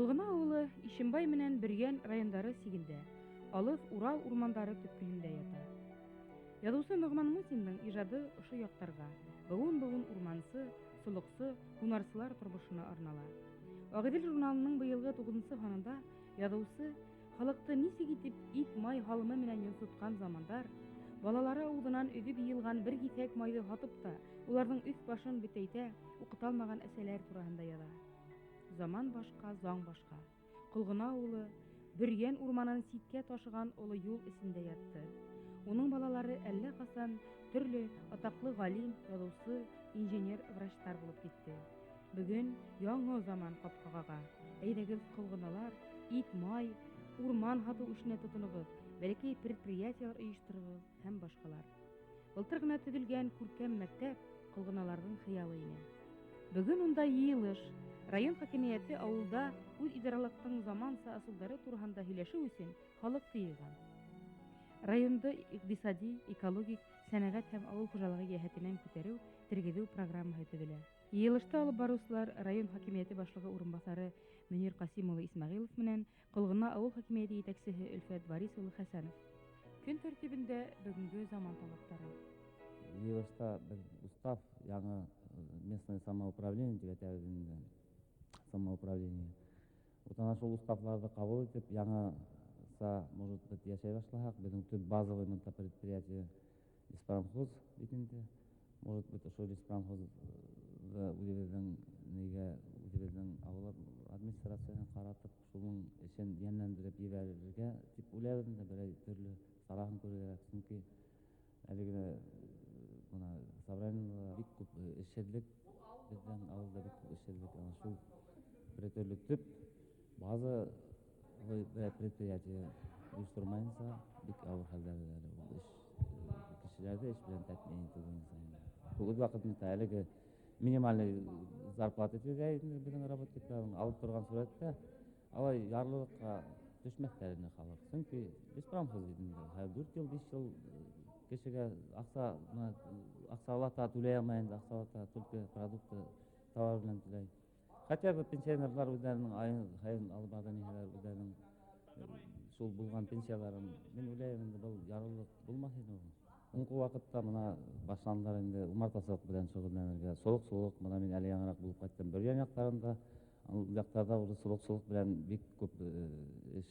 Кылгына авылы Ишембай менен Бирген райондары сигинде, алыс Урал урмандары төпкүлүндө ята. Язуучу Ногман Мусиндин ижады ушу яктарга, буун-буун урмансы, сулуксу, гунарсылар турмушуна арнала. Агыдыл журналынын быйылгы 9-санында язуучу халыкты нисигитип ит май халымы менен юнсуткан замандар, балалары алдынан өҙүп йыйылган бер киҫәк майды һатып та, уларҙың өҫ башын бөтәйтә, уҡыталмаған әсәләр тураһында яҙа. Заман башҡа, заң башҡа. Ҡолғона ауылы Бөрйән урманын ситкә ташыған оло юл эсендә ятты. Уның балалары әллә ҡасан төрлө атаҡлы ғалим, яҙыусы, инженер, врачтар булып китте. Бөгөн яңы заман ҡапҡаға. Әйҙәгеҙ, ҡолғоналар, ит, май, урман һатыу эшенә тотоноғоҙ, бәләкәй предприятиелар ойоштороғоҙ һәм башҡалар. Былтыр ғына төҙөлгән күркәм мәктәп ҡолғоналарҙың хыялы ине. Бөгөн унда йыйылыш. Район хакимиәте ауылда үҙ идаралыҡтың заманса асылдары тураһында һөйләшеү өсөн халыҡты йыйған. Районды иҡтисади, экологик, сәнәғәт һәм ауыл хужалығы йәһәтенән күтәреү, тергеҙеү программаһы төҙөлә. Йыйылышта алып барыусылар район хакимиәте башлығы урынбаҫары Мөнир Ҡасим улы Исмәғилов менән Ҡолғона ауыл хакимиәте етәксеһе Өлфәт Борис улы Хәсәнов. Көн тәртибендә бөгөнгө заман талаптары. Йыйылышта беҙ устав яңы местное самоуправление тип әйтәбеҙ, самоуправление. Ана шул уставларҙы ҡабул итеп, яңыса, может быть, йәшәй башлаһаҡ, беҙҙең төп базовый предприятие леспромхоз битендә. Может быть, ошо леспромхозды үҙебеҙҙең ауыл администрацияһына ҡаратып, шуның эшен йәнләндереп ебәрергә тип уйлайбыҙ инде, берәй төрлө сараһын күрергә. Сөнки әлеге собраниеларда бик күп эшһеҙлек, беҙҙең ауылда бик күп эшһеҙлек. Шул бер төрлө төп базовый предприятие ойоштормайынса, бик ауыр хәлдәрҙә ул эш, кешеләрҙе эш белән тәьмин итеү буйынса. Үҙ ваҡытында әлеге минимальный зарплата тиҙгә инде беҙҙең работниктарҙың алып торған сүрәттә, алай ярлылыҡҡа төшмәҫтәр ине халыҡ. Сөнки леспромхоз бит инде. 4 йыл, 5 йыл кешегә аҡсалата түләй алмай инде, аҡсалата только продукты, товар белән түләй. Хотя бы пенсионерлар үҙҙәренең һайын алып барған иһәләр, үҙҙәренең шул булған пенсияларын, мин уйлайым инде, был ярлылыҡ булмаҫ ине ул. Һуңғы ваҡытта мына башланылар инде умартасылыҡ белән шөғөлләнергә. Солоҡ-солоҡ, мына мин әле яңыраҡ булып ҡайттым Бөрйән яҡтарында. Ул яҡтарҙа уже солоҡ-солоҡ белән бик күп эш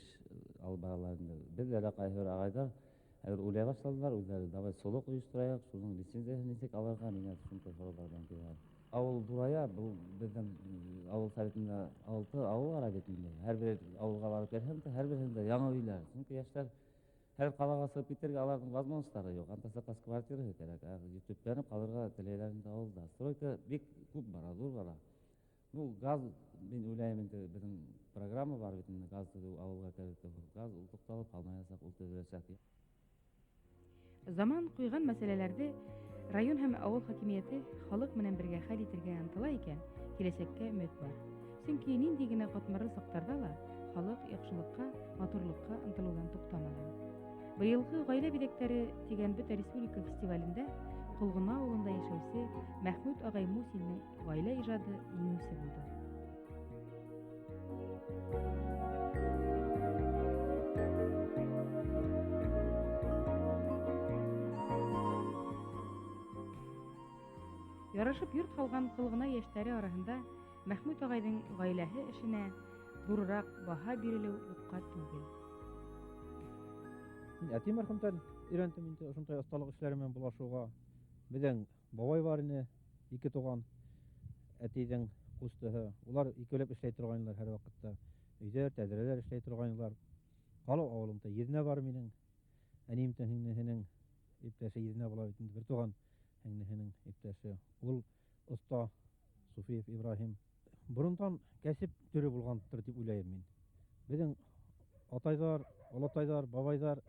алып баралар инде. Беҙҙә лә ҡайһы бер ағайҙар хәҙер уйлай башланылар, үҙҙәре давай солоҡ ойошторайыҡ, шуның лицензияһын нисек алырға, миңә шундай һорауҙар белән киләләр. Ауыл ҙурая, был беҙҙең ауыл советында 6 ауыл ара бит инде. Һәр бер ауылға барып керһәм дә, һәр береһендә яңы өйләр. Сөнки йәштәр һәр ҡалаға сығып китергә аларҙың возможностары юҡ. Антасаҡас квартираһы кәрәк. Төпләнеп ҡалырға теләйҙәр инде ауылда. Стройка бик күп бара, ҙур бара. Ну, газ, мин уйлайым инде, беҙҙең программа бар бит инде, газ төҙөү ауылға кәрәк. Газ ул туҡталып ҡалмаясаҡ, ул төҙөләсәк. Заман ҡуйған мәсьәләләрҙе район һәм ауыл хакимиәте халыҡ менән бергә хәл итергә ынтыла икән, киләсәккә өмөт бар. Сөнки нинди генә ҡатмарлы саҡтарҙа ла халыҡ яҡшылыҡҡа, матурлыҡҡа ынтылыуҙан туҡтамаған. Быйылғы ғаилә биҙәктәре тигән бөтә республика фестивалендә Ҡолғона ауылында йәшәүсе Мәхмүт ағай Мусиндың ғаилә ижады еңеүсе булды. Ярашып йорт һалған Ҡолғона йәштәре араһында Мәхмүт ағайҙың ғаиләһе эшенә ҙурыраҡ баһа бирелеү юҡҡа түгел. Әти мәрхүмдән өйрәндем инде ошондай осталыҡ эшләре менән булашыуға. Беҙҙең бабай бар ине, 2 туған, әтейҙең ҡустыһы. Улар икәүләп эшләй торғайнылар һәр ваҡытта. Өйҙәр, тәҙрәләр эшләй торғайнылар. Ҡалау ауылында Еҙнә бар минең. Әниемдең һеңлеһенең иптәше Еҙнә була бит инде, бер туған һеңлеһенең иптәше. Ул оста Суфиев Ибраһим. Борондан кәсеп төрө булғандыр дип уйлайым мин. Беҙҙең атайҙар, олатайҙар, бабайҙар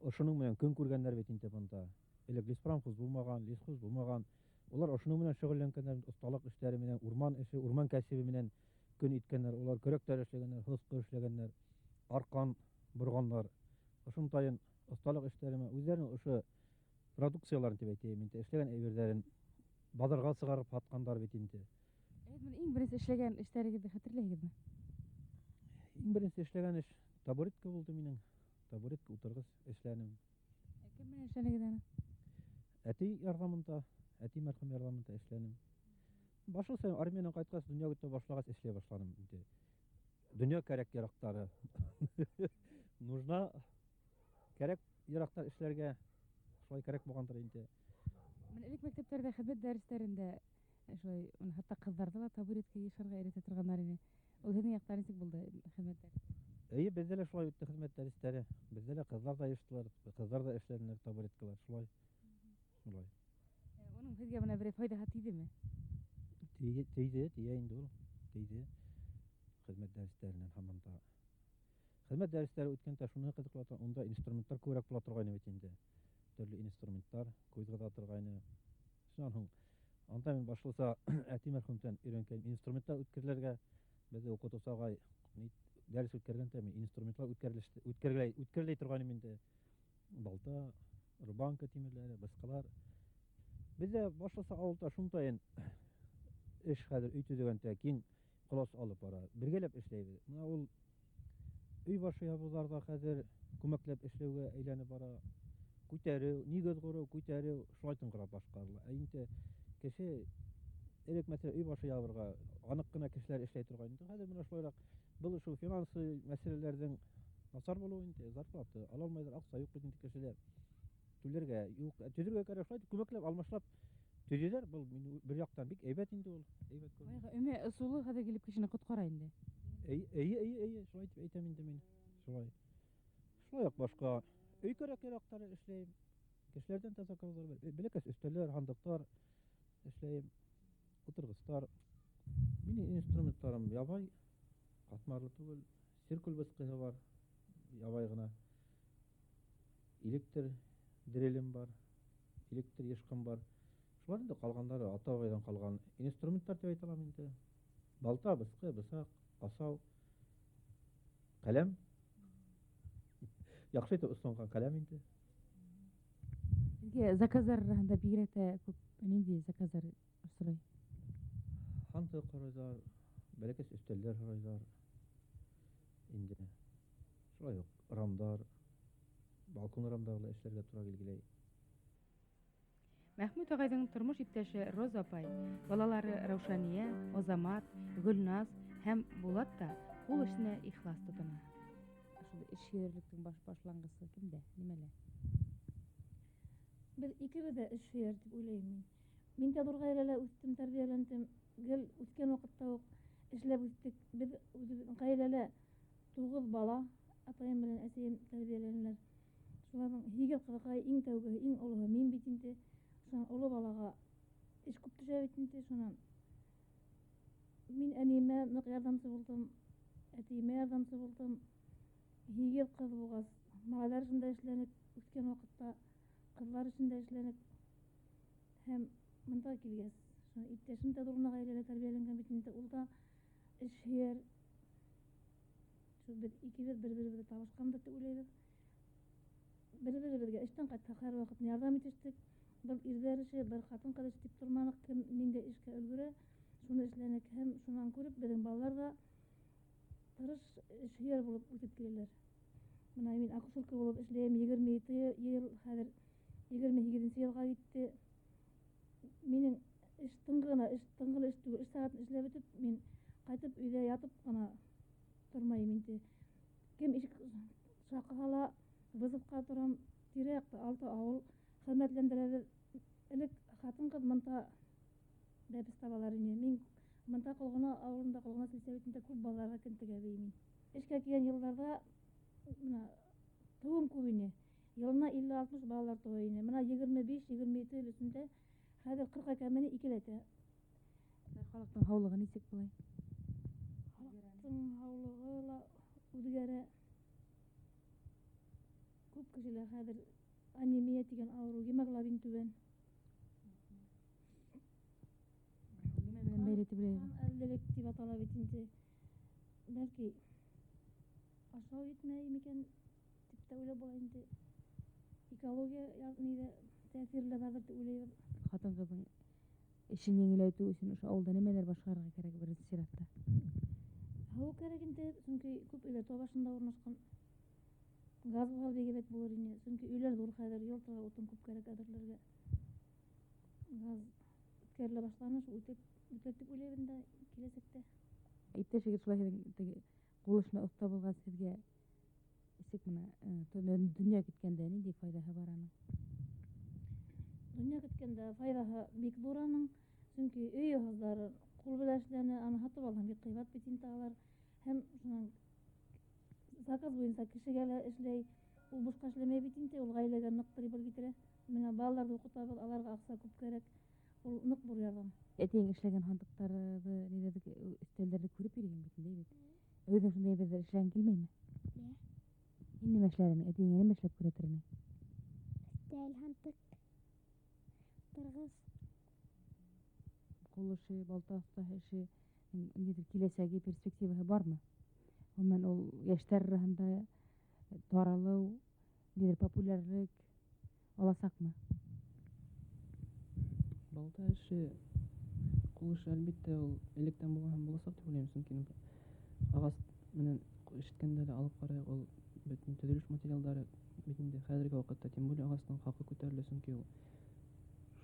ошоноң менән көн күргәндәр бит инде бында. Элек леспромхоз булмаған, лесхоз булмаған. Улар ошоноң менән шөғөлләнгәндәр, осталыҡ эштәре менән, урман эше, урман кәсебе менән көн иткәннәр. Улар көрәктәр эшләгәннәр, һосҡо эшләгәннәр, арҡан борғандар. Ошондай осталыҡ эштәре менән үҙҙәренең ошо продукцияларын тип әйтәйем инде, эшләгән әйберҙәрен баҙарға сығарып һатҡандар бит инде. Иң беренсе эшләгән эштәрегеҙҙе хәтерләйһегеҙме? Иң беренче эшләгән эш табуретка булды минем. Табуретка утыргыч эшләнем. Кем менен эшләнегез аны? Әти ярдәмендә, әти мәрхүм ярдәмендә эшләнем. Башлыса армиянан кайткач, дөнья үтә башлагач эшләй башладым инде. Дөнья кәрәк ярактары. Нужна кәрәк ярактар эшләргә. Шулай кәрәк булгандыр инде. Мен элек мәктәптәрдә хезмәт дәресләрендә шулай хәтта кызларда ла табуретка ешәргә өйрәтә торганнар иде. Ул һезнең якта ничек булды хезмәт дәресләре? Әйе, бездә лә шулай үтте хезмәт дәресләре. Бездә лә кызлар да йыштылар, кызлар да эшләделәр табуреткалар. Шулай. Шулай. Оның һезгә менә бер файдаһы тидеме? Тейде инде ул. Тейде. Хезмәт дәресләреннән һаман да. Хезмәт дәресләре үткәндә шуны кызыклата, онда инструментлар күбрәк була торган бит инде. Төрле инструментлар күзгә торган. Шуннан һуң анда мин башлыса әти мәрхүмдән өйрәнгән инструментлар үткәрелергә бездә укытучы агай дәрес үткәргәндә мин инструментлар үткәрелә торган инде. Балта, рубанка тимерләре, быскалар. Бездә башлыса авылда шунтайын эш хәзер өй төзегәндә киң класс алып бара. Бергәләп эшләйбез. Менә ул өй башы ябуларда хәзер күмәкләп эшләүгә әйләнеп бара. Күтәрү, нигез кору, күтәрү шулай тыңгырап башкарыла. Инде кеше элек мәсәлән өй башы ябырга анык кына кешеләр эшләй торган инде. Хәзер менә шулайрак был шул финансы мәсьәләләрдән насар булу инде, зарплата ала алмыйлар, акча юк инде кешеләр. Түләргә юк, төзергә кирәк шулай күмәкләп алмашлап төзиләр. Был бер яктан бик әйбәт инде ул. Әйбәт күренә. Байга өме ысулы хәзер килеп кешене коткара инде. Әйе, шулай дип әйтәм инде мин. Шулай. Шулай ук башка өй кирәк-ярактары эшләйм. Кешеләрдән таза калдырып, бәләкәс өстәлләр, хандыктар эшләйм. Утыргычлар. Минем инструментларым ябай, катмарлы түгел. Циркуль быскыһы бар. Ябай гына. Электр дрелем бар. Электр ешкым бар. Шуларның да калганнары ата-бабайдан калган инструментлар дип әйтә алам инде. Балта, быскы, бысак, асау, каләм. Яхшы итеп ысынган каләм инде. Сезгә заказлар да бигрәк тә күп нинди заказлар сорый? Хандык карыйлар, бәләкәс өстәлләр карыйлар. Инде. Шулай ук рамдар, балкон рамдагы эшләргә туры килгәләй. Мәхмүт агайдың тормыш иптәше Роза апай, балалары Раушания, Азамат, Гөлназ һәм Булат та ул эшенә ихлас тотына. Шул эшчәнлектең башлангысы кимдә, нимәлә? Без икебез дә эшчән дип уйлыйм мин. Мин дә зур гаиләдә үстем, тәрбияләндем. Гел үткән вакытта ук эшләп үстек. Без гаиләдә 9 бала, атайым белән әтием тәрбияләнделәр. Шуларның 8 кызыкай, иң тәүге, иң олыгы мин бит инде. Шуннан олы балага эш күп төшә бит инде. Шуннан мин әниемә нык ярдәмчы булдым, әтиемә ярдәмчы булдым. 8 кыз булгач, малайлар өчен дә эшләнек, үткән вакытта кызлар өчен дә эшләнек. Һәм монда килгәч, иптәшем дә зур гаиләдә тәрбияләнгән бит инде. Ул да эшчән. Шул без икебез бер-беребезгә табышканбыз дип уйлыйбыз. Бер-беребезгә эштән кайтсак һәр вакыт ярдәм итештек. Бер ирдәр эше, бер хатын кыз эше дип тормадык. Кем нинди эшкә өлгерә, шуны эшләнек. Һәм шуннан күреп безнең балалар да тырыш эшчән булып үтеп киләләр. Менә мин акушерка булып эшләйм 22 ел, хәзер 28 елга җитте. Минем эш тыңгына, эш түгел, эш сәгатен эшләп бетеп, мин кайтып өйдә ятып кына тормыйм инде. Кем иш шакыһала, вызовка торам, тирә-якта 6 авыл хезмәтләндерәбез. Элек хатын-кыз монда бәбез табалар иде. Мин монда калгана авылында калгана сельсоветында күп балаларга көн тегәбез мин. Эшкә килгән елларда менә туым күп иде. Елына 50-60 балалар туа иде. Менә 25-27 ел өстендә хәзер 40 кәмене икеләтә. Халыктың һаулыгы ничек булай? Халыктың һаулыгы ла үзгәрә. Күп кешеләр хәзер анемия дигән авыру, гемоглобин түбән. Нимә белән бәйле дип уйлыйсыз? Әллелек дип атала бит инде. Бәлки ашау етмәй микән дип тә уйлап була инде. Экология ягъни тәэсирле бардыр дип уйлыйбыз. Хатын-кызның эшен еңеләйтү өчен ошо авылда нимәләр башкарырга кирәк беренче чиратта? Хау керегинде, чөнки күп үйлер тоо башында урнашкан. Газ буга бегебет булыр ине. Чөнки үйлер зур хәзер, йортка утын күп керек әзерләргә. Газ үткәрелә башланы, шул үтәр дип уйлыйм да киләчәктә. Иптәшегез шулай теге кулышны оста булган сезгә исек менә дөнья киткәндә нинди файдаһы бар аның? Дөнья көткәндә файдаһы бик зур аның. Чөнки өй язлары кул белән эшләне, аны һатып алган бик кыйбат бит инде алар. Һәм шуның заказ буенча кешегә лә эшләй. Ул бушка эшләмәй бит инде, ул гаиләгә нык прибыль китерә. Менә балаларны укытабыз, аларга акча күп кирәк. Ул нык зур ярдәм. Әтиң эшләгән хандыктарны, нидәге өстәлләрне күреп йөргән бит инде бит. Өзең шундай бер эшләгән килмәйме? Ин нимә эшләдең? Әтиңә нимә эшләп күрәтерме? Өстәл, хантык, тыргыз. Кул эше, балта остаһы эше, нидер киләсәге перспективаһы бармы? Гомумән ул яшьтәр араһында таралу, нидер популярлык аласакмы? Балта эше, кул эше әлбиттә ул электән булган һәм буласак дип уйлыйм, чөнки агас менән ишеткәндә лә алып карыйк, ул бөтен төзелеш материалдары бит инде хәзерге вакытта, тем более агастың хакы күтәрелә, чөнки ул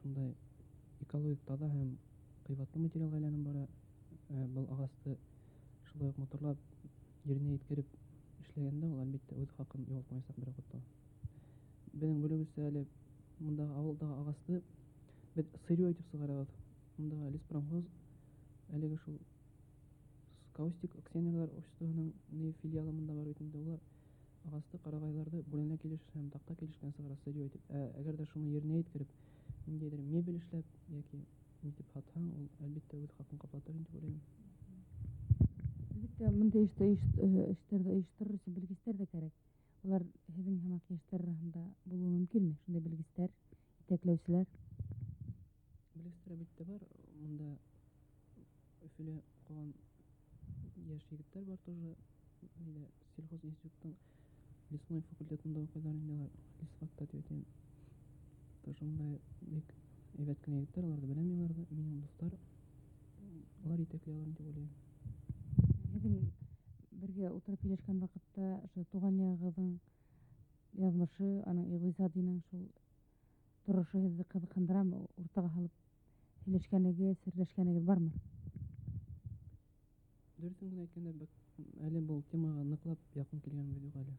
шундай экологик таза һәм кыйбатлы материалга әйләнеп бара. Был агасты шулай ук моторлап yerine yetkереп эшләгәндә ул әлбиттә үз хакын югалтмаячак бер вакытта. Безнең бүлегебездә әле мондагы авылдагы агасты без сырье итеп чыгарабыз. Мондагы леспромхоз әлеге шул Каустик акционерлар обществоның филиалы монда бар бит инде, улар агасты, карагайларды бүленә килеш һәм такта килешкән чыгара сырье итеп. Әгәр дә шуны yerine yetkереп, ниндидер мебель эшләп яки нитеп сатсаң, ул әлбиттә үз хакын каплатыр дип уйлыйм. Әлбәттә, мондай эшләрдә оештырыр өчен белгечләр дә кирәк. Улар һезнең һәм яшьтәр араһында булуы мөмкинме? Шундай белгечләр, итәкләүчеләр. Белгечләр әлбиттә бар. Монда Өфөлә калган яшь егетләр бар тоже. Сельхоз институттың лесной факультетында укыйлар инде алар. Лесфакта дип әйтәм. Тоже мондай бик әйбәт кенә егетләр, аларны беләм мин, аларны, минем дуслар. Алар итәкләй алар дип уйлыйм. Һезнең бергә утырып сөйләшкән вакытта ошо туган ягыгызның язмышы, аның игътисадының шул торышы һезне кызыксындырамы? Уртага салып сөйләшкәнегез, серләшкәнегез бармы? Дөресен генә әйткәндә, әле бу темага ныклап якын килгәнбез юк әле.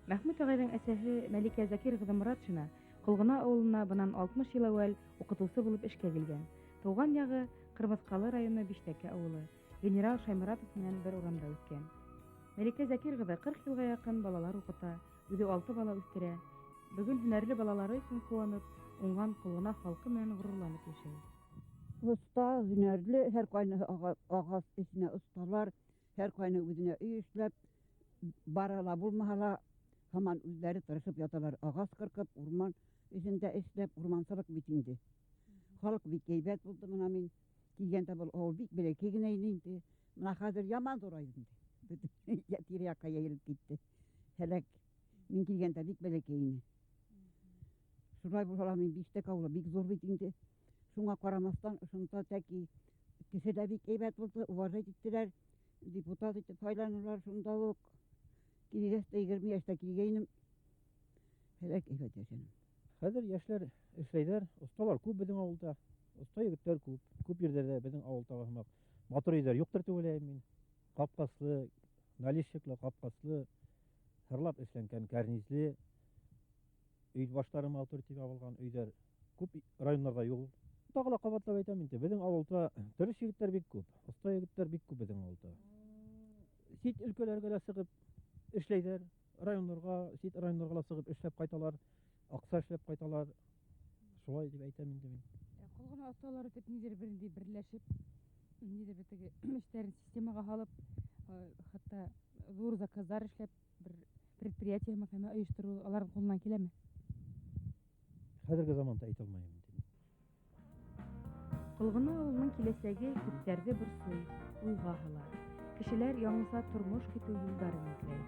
Мәхмүт агайның әсәһе Мәликә Закир кызы Моратшина Кылгына авылына бынан 60 ел әүвәл укытучы булып эшкә килгән. Туган ягы Кырмыскалы районы Биштәке авылы. Генерал Шайморатов менән бер урамда үскән. Мәликә Закир кызы 40 елга якын балалар укыта, үзе 6 бала үстерә. Бүген һөнәрле балалары өчен куанып, уңган Кылгына халкы менән горурланып яшәй. Usta, hünerli, her kaynağı ağaz içine ustalar, her kaynağı üzerine iyi işlep, barala bulmahala, hemen üzeri tırışıp yatalar, ağaz kırkıp, urman içinde işlep, urmansılık bitindi. Halk bir keybet buldu bana min, kiyende bul, oğul bir bile kegineyindi, bana hazır yaman zoraydı. Yatır yaka yayılıp gitti. Helek, min kiyende bir bile keyini. Şuray bulhala min bişte kavla, bir zor bitindi. Şuna karamastan şunda teki kişide bir eybet buldu, uvaret ettiler, deputat etti faylanırlar şunda yok. Kiriyeste 20 yaşta kiriyeynim, helek eybet yaşanım. Хәзер яшьләр эшләйләр, осталар күп безнең авылда. Оста егетләр күп. Күп җирдә безнең авылда гына матур өйләр юктыр дип уйлыйм мин. Капкаслы, наличчыклы, капкаслы, хырлап эшләнгән карнизле өй башлары матур итеп ябылган өйләр күп районнарда юк. Тагы да кабатлап әйтәм инде, безнең авылда тырыш егетләр бик күп, оста егетләр бик күп безнең авылда. Сит өлкәләргә дә сыгып эшләйләр, районнарга, сит районнарга да сыгып эшләп кайталар, акча эшләп кайталар. Шулай дип әйтәм инде мин. Кылгына осталары дип нидер берләшеп, нидер теге эшләрен системага салып, хәтта зур заказлар эшләп, бер предприятие мәкәне оештыру аларның кулыннан киләме? Хәзерге заманда әйтә алмыйм инде. Кылгына авылының киләсәге күптәрне борсый, уйга һала. Кешеләр яңгыса тормыш көтү юлларын эзләй.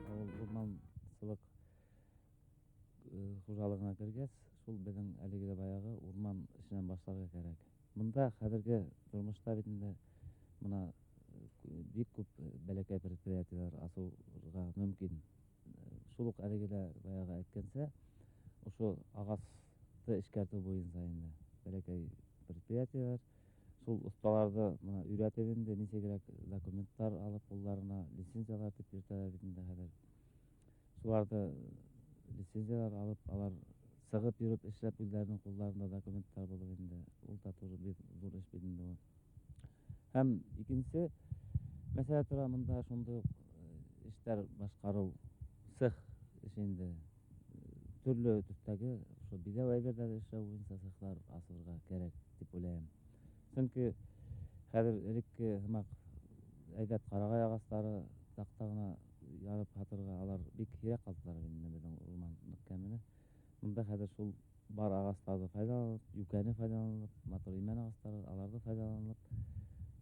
Авыл урмансылык хуҗалыгына кергәч, шул безнең әлеге баягы урман эшеннән башларга кирәк. Монда хәзерге тормышта бит инде мына бик күп бәләкәй предприятиялар асырга мөмкин. Шул ук әлегелә баягы әйткәнчә, ошо агасты эшкәртү буенча инде бәләкәй предприятиялар шул осталарды мына өйрәтеп инде ничегрәк документтар алып кулларына лицензиялар дип йөртәләр бит инде хәзер. Шуларды лицензиялар алып, алар сыгып йөреп эшләп үзләренең кулларында документтар булып инде ул да тоже бик зур эш бит инде ул. Һәм икенче мәсьәлә тора монда шундый эшләр башкару цех эшендә төрле төстәге ошо бидә әйберләр эшләү буенча цехлар асырга кирәк дип уйлыйм. Чөнки хәзер элекке һымак әйбәт карагай агачлары такта гына ярып хатырга алар бик кирәк калдылар инде безнең урманлык кәмене. Монда хәзер шул бар агачларды файдаланып, юкәне файдаланып, матур имән агачлары аларды файдаланып,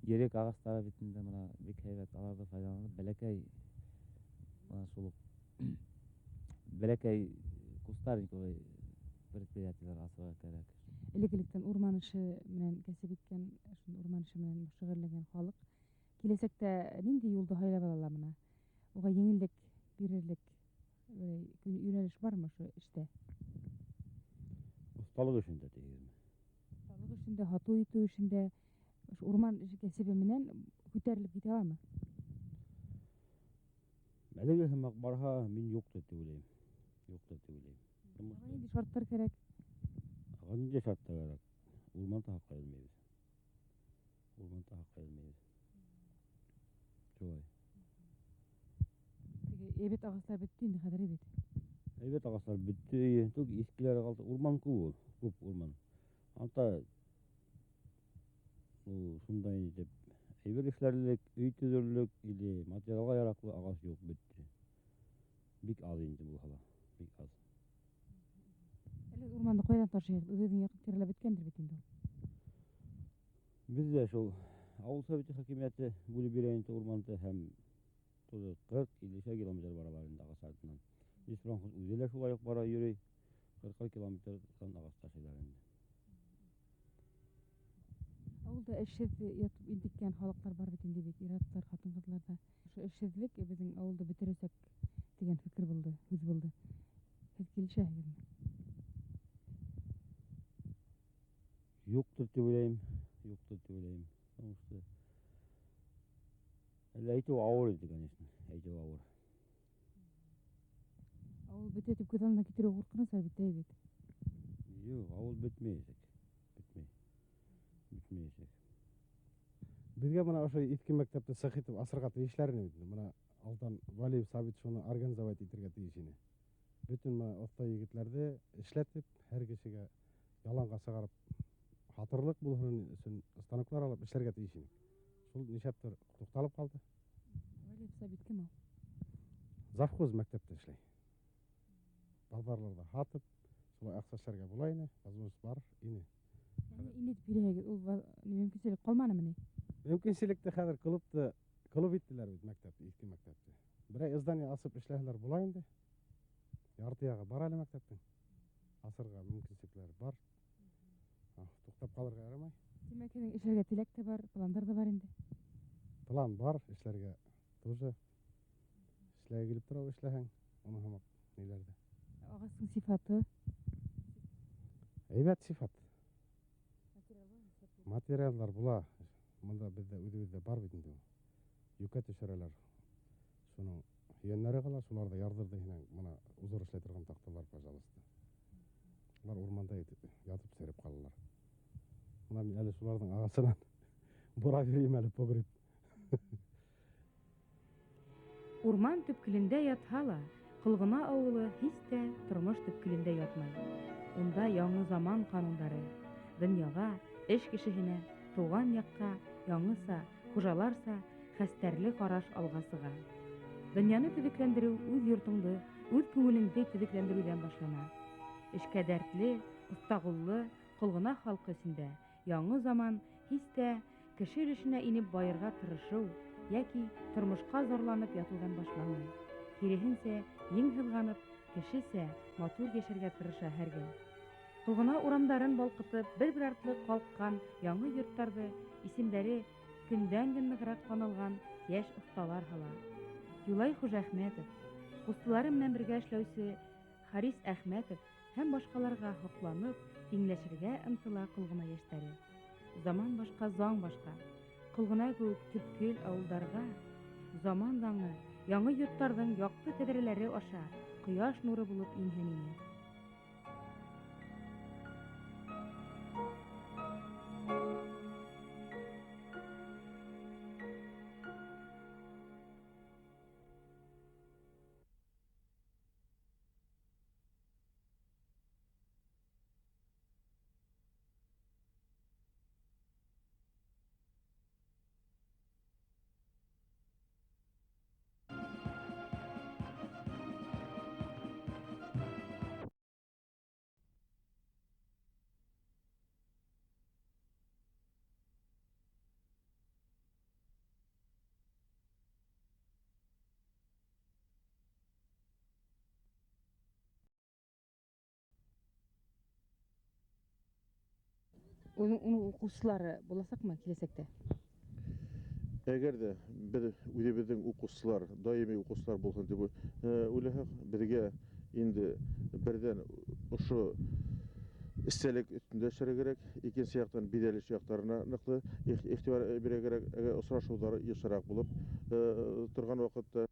ерек агачлары бит инде мына бик әйбәт аларды файдаланып, бәләкәй мына шул бәләкәй кустарниковый предприятиялар асырга кирәк. Элек-электен урман эше менән кәсеп иткән, шул урман эше менән шөгыльләнгән халык киләсәктә нинди юлды һайлап алалар моны? Уга еңеллек бирерлек юнәлеш бармы шу эштә? Осталык эшендә тигезме? Саулык эшендә, хату итү эшендә, шу урман кәсебе менән күтәрелеп китә аламы? Әлеге һымак барһа, мин юк дип уйлыйм. Юк дип уйлыйм. Ага, нинди шарттар кирәк? Ага нинди шарттар кирәк? Урман хакка элмәйбез. Урман хакка элмәйбез. Шулай. Теге әйбәт агачлар бетте инде хәзер бит. Әйбәт агачлар бетте, түк искиләре калды. Урман күп ул, күп урман. Анда шундай дип әйбер эшләрлек, өй төзерлек или материалга яраклы агач юк бетте. Бик аз инде бу хала, бик аз. Әле урманды кайдан ташыйбыз? Үзебезнең якын тирәләп беткәндер бит инде. Бездә шул авыл советы хакимияте бүлеп бирә инде урманды һәм 40-50 километр баралар инде агач артыннан. Испранхоз үзе дә шулай ук бара йөри, 40 километрдан агач ташыйлар инде. Авылда эшсез ятып интеккән халыклар бар бит инде бит, ир-атлар, хатын-кызларда. Ошо эшсезлек безнең авылда бетерсәк дигән фикер булды, үз булды. Сез килешәһегезме? Юктыр дип уйлыйм, юктыр дип уйлыйм. Соңгысы әле әйтү авыр иде, конечно, әйтү авыр. Авыл бетә дип күз алдына китерү куркыныча бит бит. Юк, авыл бетмәячәк. Бетмәячәк. Безгә моны ошо иске мәктәптә цех итеп асырга тиешләрне бит. Моны алдан Валиев Сабит шуны организовать итәргә тиеш ине. Бүтән моны оста егетләрне эшләтеп, һәр кешегә яланга чыгарып, хатырлык булсын өчен станоклар алып эшләргә тиеш ине. Шул нишәптер тукталып калды. Валиев Сабит кем ул? Завхоз мәктәптә эшләй. Базарларда хатып, шулай акча эшләргә була ине, возможность бар ине. Инде бирәгез, ул мөмкинчелек калманымы ни? Мөмкинчелекте хәзер клуб иттеләр бит мәктәптә, иске мәктәптә. Берәй здание асып эшләһәләр була инде. Ярты ягы бар әле мәктәптең. Асырга мөмкинчелекләр бар. Туктап калырга ярамай. Димәк, һинең эшләргә теләк тә бар, пландар да бар инде. План бар, эшләргә тоже. Эшләргә килеп тора эшләһәң, аны һәм ниләрдә. Агасының сифаты. Әйбәт сифат. Материаллар була. Монда бездә үзебездә бар бит инде. Юкә төшерәләр. Шуның йөннәре кала, шуларда ярдырды һинең моны узыр эшләй торган такталар, пожалуйста. Алар урманда ятып сереп калалар. Менә мин әле шуларның агасынан бора йөрим әле погреб. Урман төпкелендә ятһа ла, Кылгына авылы һич тә тормыш төпкелендә ятмый. Унда яңы заман кануннары, дөньяга, эш кешеһенә, туган якка яңыса, хужаларса хәстәрле караш алга сыга. Дөньяны төзекләндерү үз йортыңды, үз күңелеңде төзекләндерүдән башлана. Эшкә дәртле, остагыллы, Кылгына халкы өчендә яңы заман һич тә кеше эшенә инеп байырга тырышыу яки тормышка зарланып ятудан башланмый. Киресенчә, ең һызганып, кешесә матур яшәргә тырыша һәркем. Кылгына урамдарын балкытып, бер артлы калккан яңы йортларда исемләре көндән-көн ныграк танылган яшь осталар һала. Юлай Хужәхмәтов, кустылары менән бергә эшләүче Харис Әхмәтов һәм башкаларга хакланып, тиңләшергә ынтыла кылгына яшьтәре. Заман башка, заң башка. Кылгына күк төпкөл авылдарга, заман заңы, яңы йортларның якты тәҙрәләре аша кояш нуры булып иңһен ине. Onun укучылары буласакмы киләсәктә? Әгәр дә бер үзебезнең укучылар, даими укучылар булсын дип уйласак, безгә инде бердән ошо истәлек өстендә эшләргә кирәк, икенче яктан бизәлеш яктарына ныклы игътибар бирергә кирәк. Очрашулар ешрак булып торган вакытта